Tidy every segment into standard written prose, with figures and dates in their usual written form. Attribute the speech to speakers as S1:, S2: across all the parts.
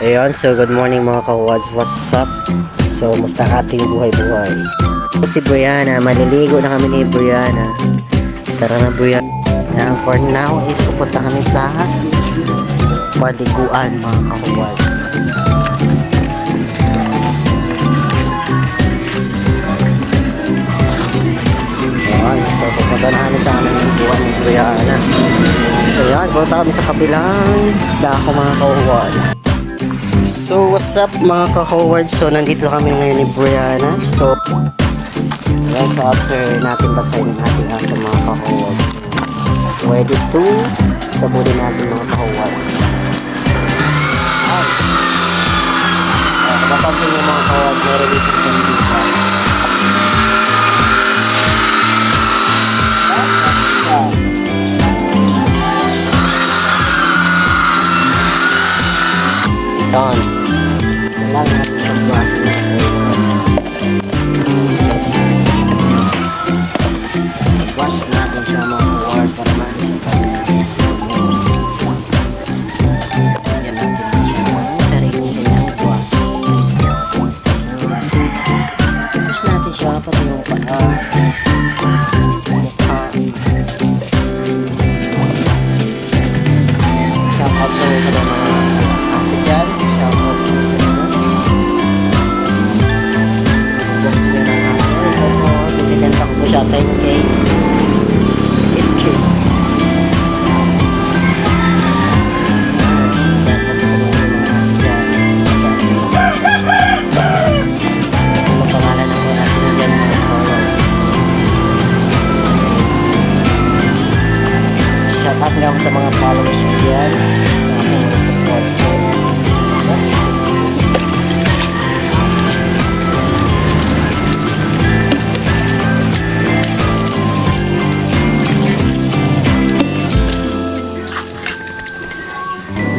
S1: Ayun, so good morning mga kawads, what's up? So, musta ating buhay-buhay? So, si Brianna, maliligo na kami ni Brianna. Tara na Brianna. And for now is pupunta kami sa paliguan mga kawads. Ayun, so pupunta na kami sa aming buwan ni Brianna. Ayun, pupunta kami sa kabilang dako mga kawads. So what's up mga ka-Howard? So nandito kami ngayon ni Brianna. So after natin basahin ang ating aso mga ka-Howard, ready to sabunin natin mga ka-Howard. Kapapansin nyo mga ka-Howard, may release sa dito. Done. Lang ang klase na wash natin siya mga ward para maalis ang kanya. Yan natin siya ang sarili ng buwan. Wash natin siya pati yung paa. Shout out sa mga aso dyan. Shout out sa mga binibenta ko po siya 10k. 8k. Ang pangalan ng mga asin dyan mga kawalan. Shout out nga sa mga followers dyan, sa aking mga support ko.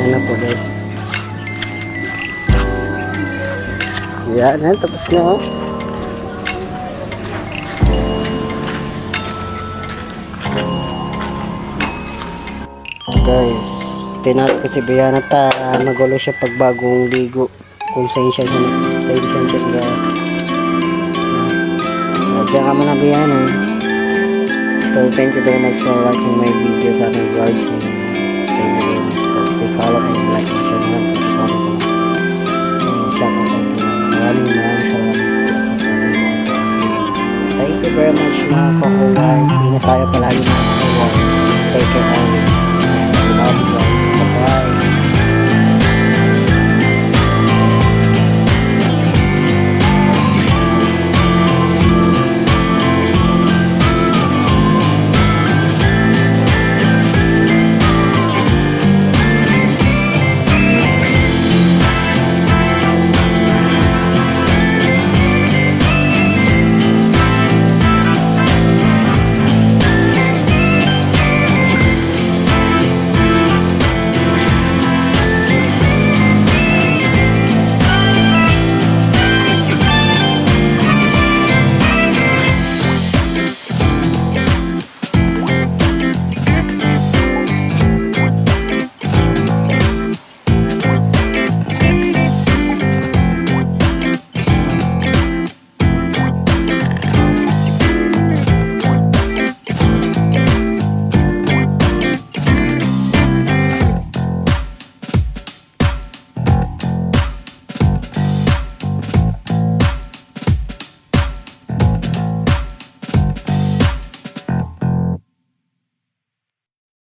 S1: Na po guys. Yan, tapos na oh. Guys, tinawag ko si Brianna ta magulo siya pag bagong ligo. Kung saan siya siya diyan ka man na Brianna. So thank you very much for watching my video sa aking vlogs. Thank you very much for follow and like and share na po. And shout out po. Maraming salamat po sa panonood. Thank you very much mga ka-Howard. Ingat tayo palagi mga ka-Howard. Take care always. And we love you guys.